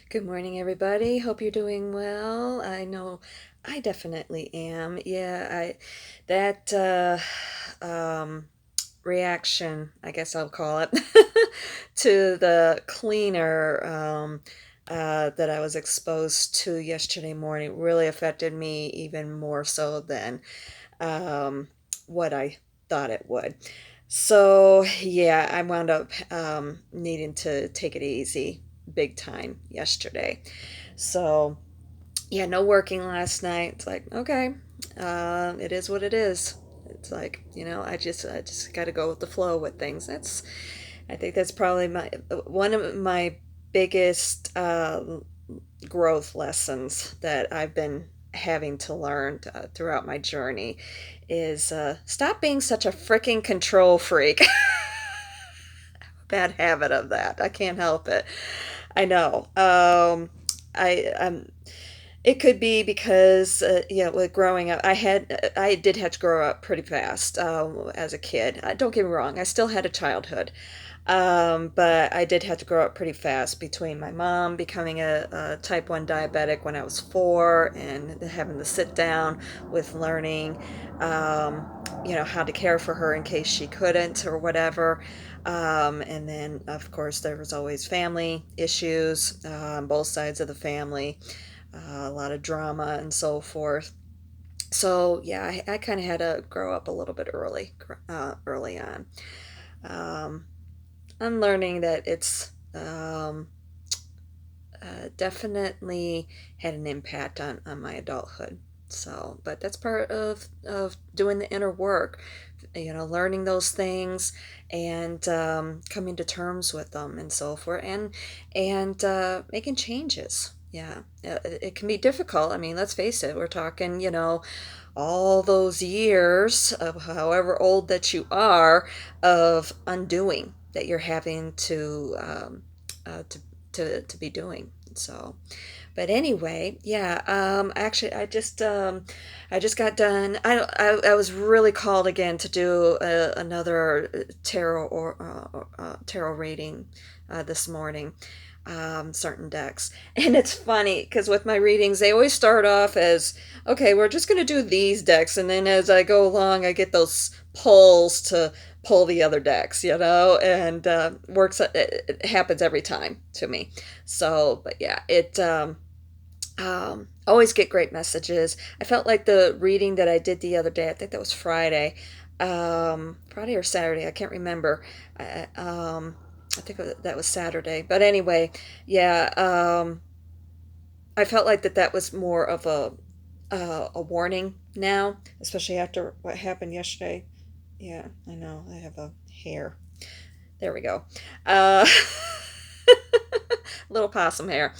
Good morning, everybody. Hope you're doing well. I know I definitely am. That reaction, I guess I'll call it, to the cleaner that I was exposed to yesterday morning really affected me even more so than um, what I thought it would. So, yeah, I wound up needing to take it easy big time yesterday. So, yeah, no working last night. It's like, okay, it is what it is. It's like, I just got to go with the flow with things. I think that's probably one of my biggest growth lessons that I've been having to learn throughout my journey is stop being such a freaking control freak. Bad habit of that. I can't help it. I know. I'm It could be because, with growing up, I did have to grow up pretty fast as a kid. Don't get me wrong, I still had a childhood, but I did have to grow up pretty fast between my mom becoming a type 1 diabetic when I was 4 and having to sit down with learning, how to care for her in case she couldn't or whatever. And then, of course, there was always family issues on both sides of the family, a lot of drama and so forth. So yeah, I kind of had to grow up a little bit early on. Um, I'm learning that it's definitely had an impact on my adulthood. So, but that's part of doing the inner work, learning those things and coming to terms with them and so forth, and making changes. Yeah, it can be difficult. I mean, let's face it, we're talking, all those years of however old that you are of undoing that you're having uh, to to be doing. So, but anyway, yeah. Actually, I just got done. I was really called again to do another tarot reading this morning. Certain decks, and it's funny because with my readings, they always start off as, okay, we're just going to do these decks, and then as I go along, I get those pulls to pull the other decks, and works. It happens every time to me. So, but yeah, always get great messages. I felt like the reading that I did the other day, I think that was Friday, Friday or Saturday, I can't remember. I think that was Saturday. But anyway, yeah, I felt like that was more of a warning now, especially after what happened yesterday. Yeah, I know. I have a hair. There we go. Uh, little possum hair.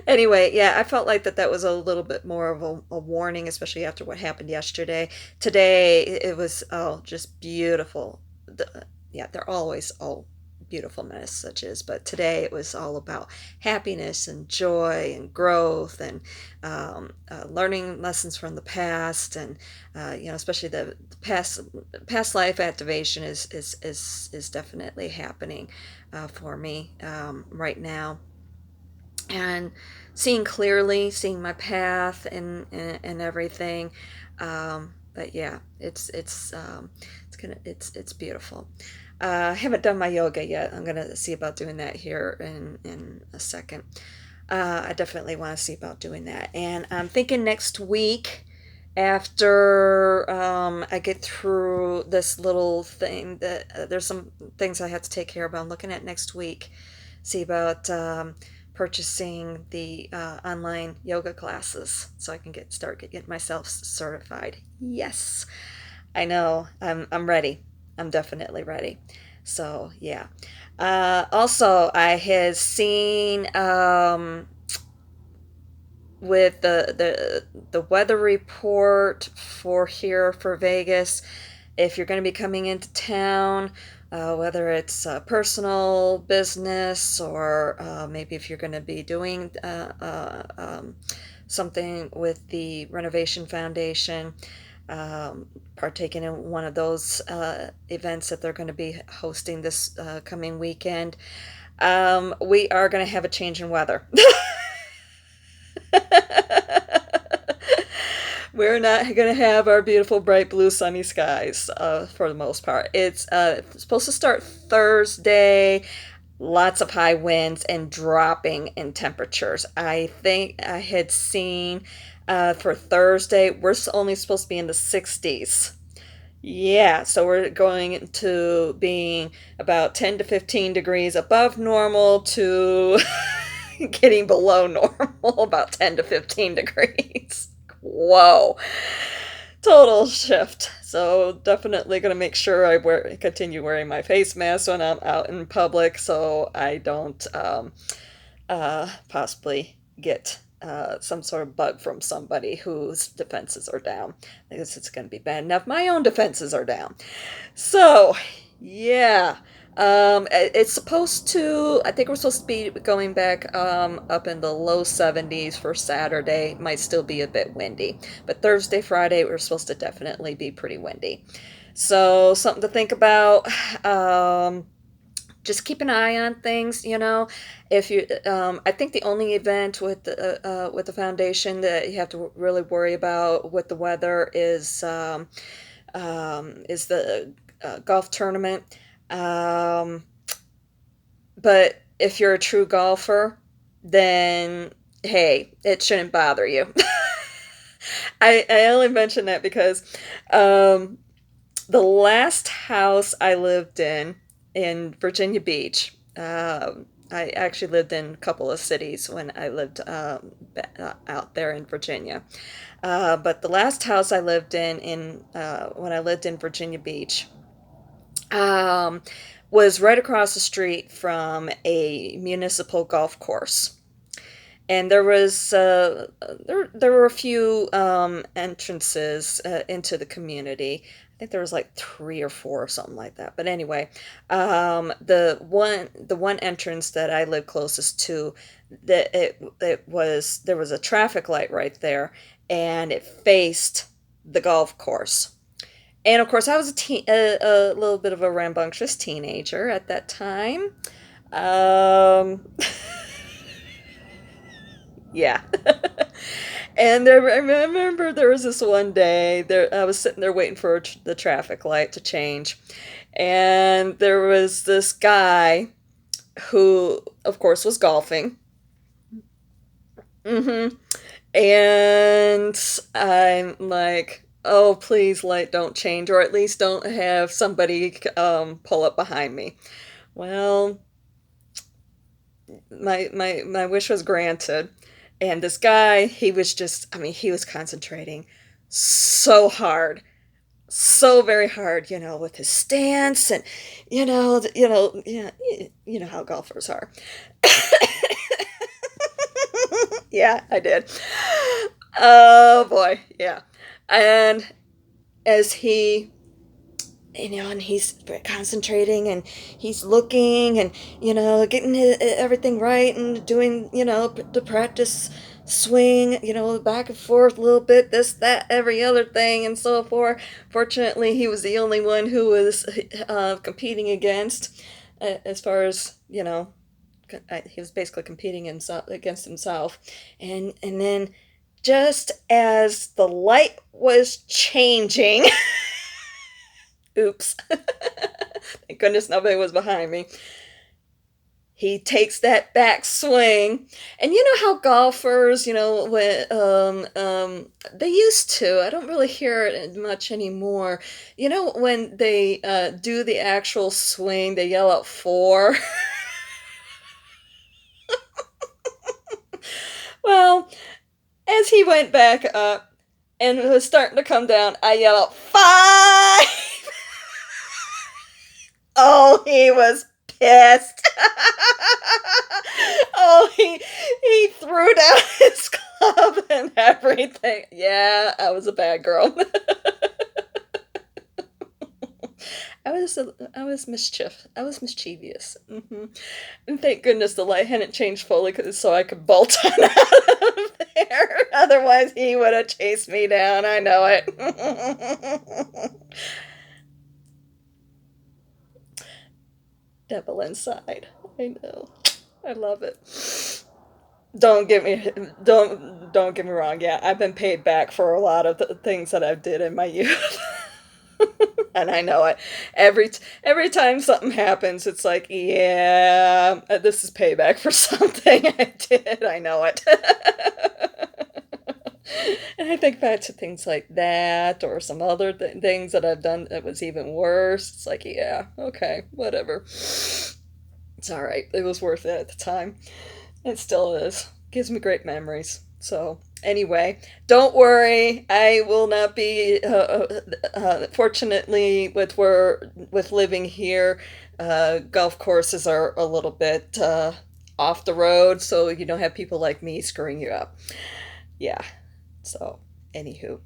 Anyway, yeah, I felt like that was a little bit more of a warning, especially after what happened yesterday. Today, it was just beautiful. Yeah, they're always all beautiful messages, but today it was all about happiness and joy and growth and learning lessons from the past, and especially the past life activation is definitely happening for me right now, and seeing clearly, seeing my path and everything. But yeah, it's beautiful. I haven't done my yoga yet. I'm gonna see about doing that here in a second. I definitely want to see about doing that, and I'm thinking next week, after I get through this little thing, that there's some things I have to take care of. I'm looking at next week, see about purchasing the online yoga classes so I can get myself certified. Yes, I know. I'm ready. I'm definitely ready. So yeah. Also, I had seen with the weather report for here for Vegas, if you're going to be coming into town, whether it's personal business or maybe if you're going to be doing something with the Renovation Foundation, partaking in one of those events that they're going to be hosting this coming weekend, we are going to have a change in weather. We're not going to have our beautiful, bright blue, sunny skies for the most part. It's supposed to start Thursday, lots of high winds and dropping in temperatures. I think I had seen for Thursday, only supposed to be in the 60s. Yeah, so we're going to being about 10 to 15 degrees above normal to getting below normal, about 10 to 15 degrees. Whoa. Total shift. So definitely going to make sure continue wearing my face mask when I'm out in public so I don't possibly get some sort of bug from somebody whose defenses are down. I guess it's going to be bad enough. My own defenses are down. So, yeah. It's supposed to, I think we're supposed to be going back up in the low 70s for Saturday. Might still be a bit windy. But Thursday, Friday, we're supposed to definitely be pretty windy. So, something to think about. Just keep an eye on things, you know. If you I think the only event with the foundation that you have to really worry about with the weather is the golf tournament. um, but if you're a true golfer, then hey, it shouldn't bother you. I only mention that because um, the last house I lived in Virginia Beach. I actually lived in a couple of cities when I lived out there in Virginia. But the last house I lived in when I lived in Virginia Beach um, was right across the street from a municipal golf course. And there were a few entrances into the community. I think there was like three or four or something like that. But anyway, the one entrance that I lived closest to, there was a traffic light right there, and it faced the golf course. And of course, I was a little bit of a rambunctious teenager at that time. Um, Yeah. And I remember there was this one day there I was sitting there waiting for the traffic light to change, and there was this guy who, of course, was golfing. Hmm. And I'm like, oh, please, light don't change, or at least don't have somebody pull up behind me. Well, my wish was granted. And this guy, he was just, I mean, he was concentrating so hard, so very hard, you know, with his stance and, you know how golfers are. Yeah, I did. Oh boy, yeah. And as and he's concentrating and he's looking and getting everything right and doing the practice swing, back and forth a little bit, this, that, every other thing and so forth. Fortunately, he was the only one who was competing against, as far as he was basically competing against himself. And then just as the light was changing, oops. Thank goodness nobody was behind me. He takes that back swing. And you know how golfers, when they used to, I don't really hear it much anymore. When they do the actual swing, they yell out four. Well, as he went back up and was starting to come down, I yell out five. Oh, he was pissed. Oh, he threw down his club and everything. Yeah, I was a bad girl. I was mischief. I was mischievous. And thank goodness the light hadn't changed fully, so I could bolt on out of there. Otherwise, he would have chased me down. I know it. Devil inside. I know. I love it. Don't get me don't get me wrong. Yeah, I've been paid back for a lot of the things that I did in my youth. And I know it. Every time something happens, it's like, yeah, this is payback for something I did. I know it. And I think back to things like that or some other things that I've done that was even worse. It's like, yeah, okay, whatever. It's all right. It was worth it at the time. It still is. Gives me great memories. So, anyway, don't worry. I will not be. Fortunately, with living here, golf courses are a little bit off the road, so you don't have people like me screwing you up. Yeah. So, anywho,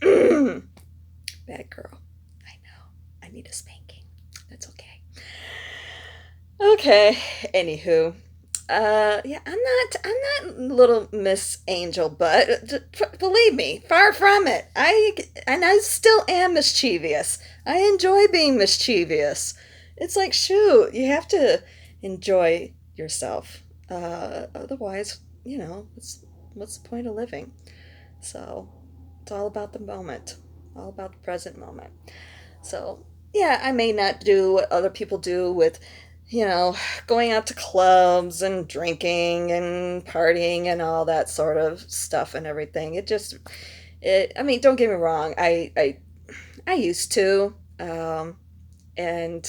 bad girl. I know. I need a spanking. That's okay. Okay. Anywho, yeah, I'm not little Miss Angel, but believe me, far from it. I still am mischievous. I enjoy being mischievous. It's like, shoot, you have to enjoy yourself. Otherwise, what's the point of living? So, it's all about the moment, all about the present moment. So, yeah, I may not do what other people do with, you know, going out to clubs and drinking and partying and all that sort of stuff and everything. I mean, don't get me wrong. I used to, and and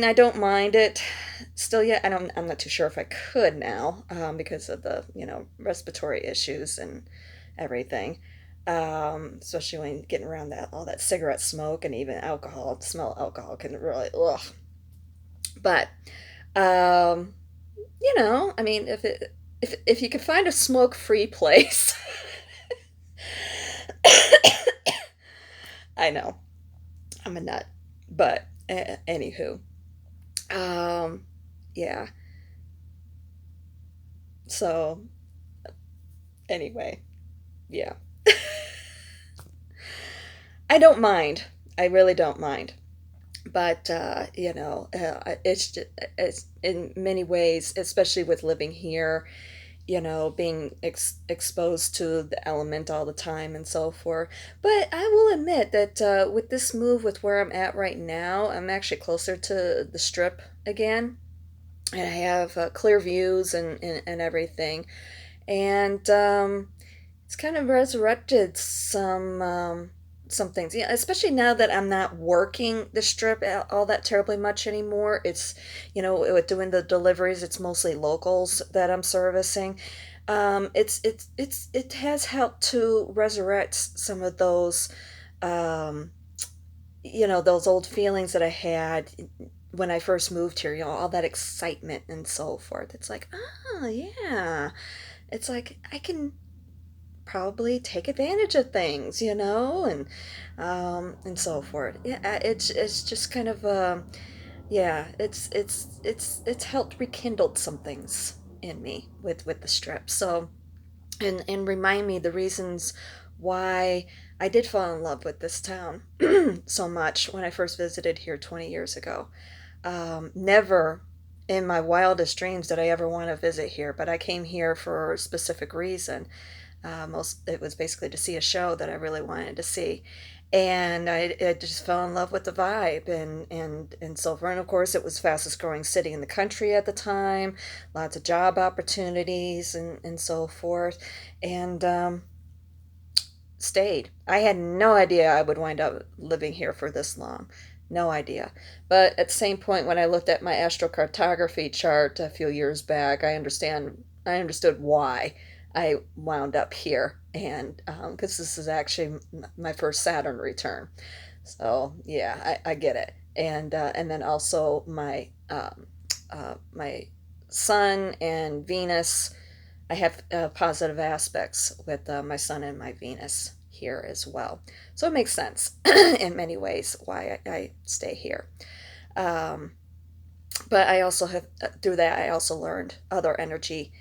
I don't mind it still yet. I'm not too sure if I could now, because of the, respiratory issues and everything. Especially when getting around that all that cigarette smoke and even alcohol. The smell of alcohol can really ugh. But um, I mean, if you can find a smoke free place, I know I'm a nut. But anywho, um, yeah. So anyway, yeah. I don't mind. I really don't mind. But it's in many ways, especially with living here, being exposed to the element all the time and so forth. But I will admit that with this move, with where I'm at right now, I'm actually closer to the strip again, and I have clear views and everything. And it's kind of resurrected some things. Yeah, especially now that I'm not working the strip all that terribly much anymore. It's, with doing the deliveries, it's mostly locals that I'm servicing. It has helped to resurrect some of those, um, those old feelings that I had when I first moved here. All that excitement and so forth. It's like, oh yeah, it's like I can probably take advantage of things, and so forth. Yeah, it's just kind of yeah, it's helped rekindled some things in me with the strip. So and remind me the reasons why I did fall in love with this town so much when I first visited here 20 years ago. Never in my wildest dreams did I ever want to visit here, but I came here for a specific reason. It was basically to see a show that I really wanted to see, and I just fell in love with the vibe and so forth. And of course, it was fastest growing city in the country at the time, lots of job opportunities and so forth, and stayed. I had no idea I would wind up living here for this long. No idea. But at the same point, when I looked at my astrocartography chart a few years back, I understood why I wound up here, and because this is actually my first Saturn return. So yeah, I get it. And then also my Sun and Venus. I have positive aspects with my Sun and my Venus here as well. So it makes sense in many ways why I stay here. Um, but I also have, through that, I also learned other energy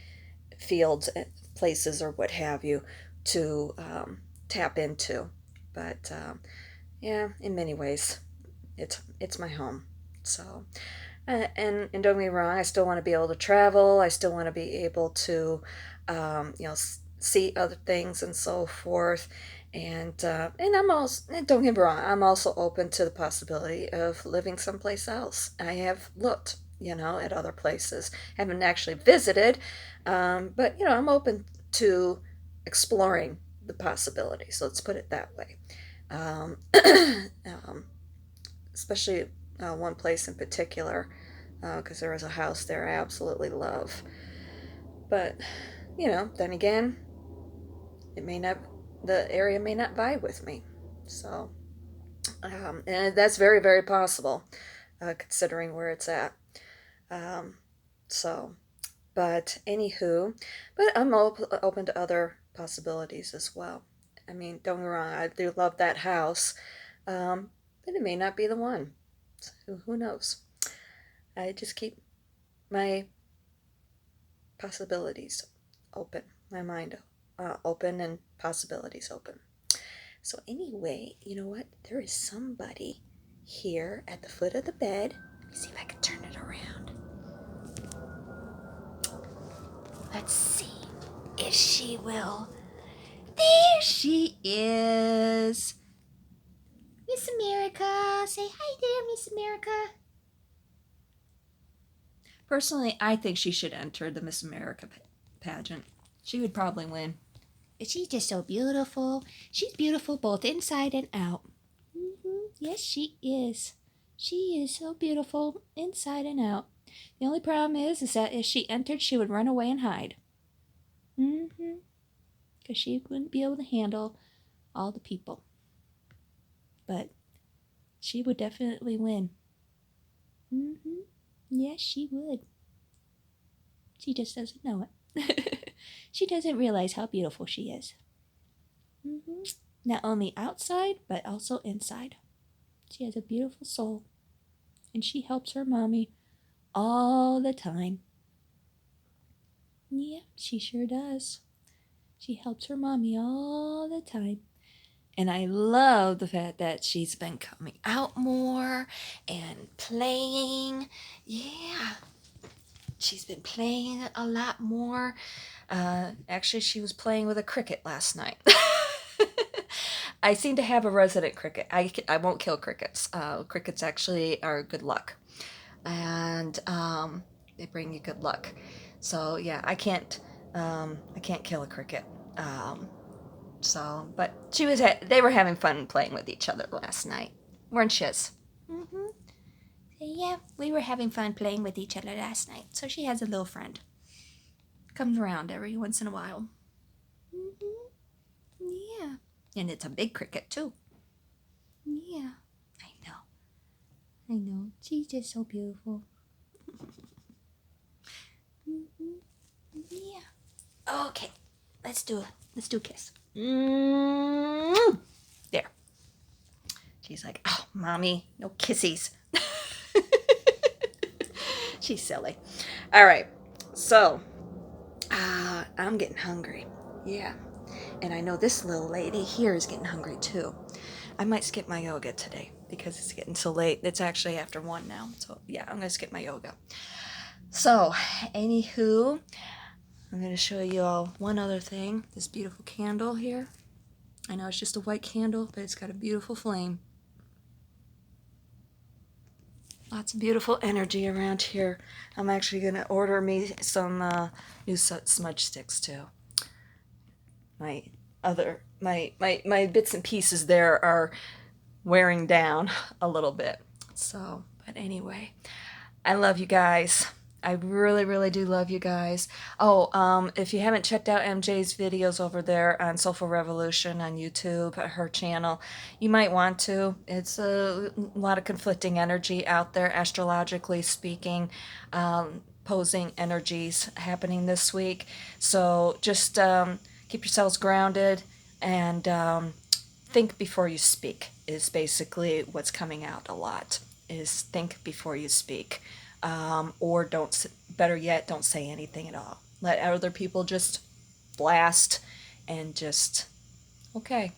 fields, places, or what have you to tap into. But yeah, in many ways, it's my home. So And don't get me wrong, I still want to be able to travel. I still want to be able to, see other things and so forth. And I'm also, and don't get me wrong, I'm also open to the possibility of living someplace else. I have looked, at other places. Haven't actually visited, but I'm open to exploring the possibilities. Let's put it that way. Um, um, Especially one place in particular, because there is a house there I absolutely love. But, then again, it may not, the area may not vibe with me. So, and that's very, very possible, considering where it's at. Um, so, but anywho, but I'm open to other possibilities as well. I mean, don't get me wrong, I do love that house, but it may not be the one. So who knows? I just keep my possibilities open, my mind open, and possibilities open. So, anyway, you know what? There is somebody here at the foot of the bed. Let me see if I can turn it around. Let's see if she will. There she is. Miss America. Say hi there, Miss America. Personally, I think she should enter the Miss America pageant. She would probably win. She's just so beautiful. She's beautiful both inside and out. Yes, she is. She is so beautiful inside and out. The only problem is that if she entered, she would run away and hide. Because she wouldn't be able to handle all the people. But she would definitely win. Yes, she would. She just doesn't know it. She doesn't realize how beautiful she is. Not only outside, but also inside. She has a beautiful soul. And she helps her mommy all the time. Yeah, she sure does. She helps her mommy all the time. And I love the fact that she's been coming out more and playing. Yeah, she's been playing a lot more. Actually, she was playing with a cricket last night. I seem to have a resident cricket. I won't kill crickets. Crickets actually are good luck. And they bring you good luck. So yeah, I can't kill a cricket. But they were having fun playing with each other last night, weren't shiz? Yeah, we were having fun playing with each other last night. So she has a little friend. Comes around every once in a while. Yeah, and it's a big cricket too. Yeah, I know. She's just so beautiful. Yeah. Okay, let's do a kiss. There. She's like, oh, mommy, no kissies. She's silly. All right, so I'm getting hungry. Yeah, and I know this little lady here is getting hungry too. I might skip my yoga today because it's getting so late. It's actually after 1 now. So yeah, I'm gonna skip my yoga. So, anywho, I'm gonna show you all one other thing. This beautiful candle here. I know it's just a white candle, but it's got a beautiful flame. Lots of beautiful energy around here. I'm actually gonna order me some new smudge sticks too. My bits and pieces there are wearing down a little bit. So, but anyway, I love you guys. I really, really do love you guys. Oh, if you haven't checked out MJ's videos over there on Soulful Revolution on YouTube, her channel, you might want to. It's a lot of conflicting energy out there, astrologically speaking, posing energies happening this week. So just keep yourselves grounded and think before you speak is basically what's coming out a lot, is think before you speak. Or better yet, don't say anything at all. Let other people just blast and just, okay.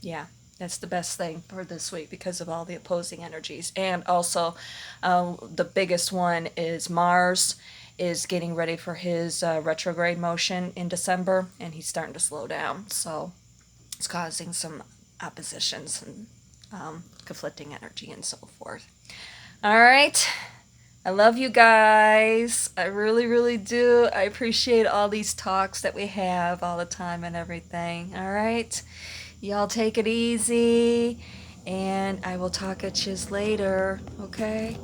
Yeah. That's the best thing for this week because of all the opposing energies. And also, the biggest one is Mars is getting ready for his retrograde motion in December, and he's starting to slow down. So it's causing some oppositions and conflicting energy and so forth. All right. I love you guys. I really, really do. I appreciate all these talks that we have all the time and everything. All right. Y'all take it easy. And I will talk at you later. Okay?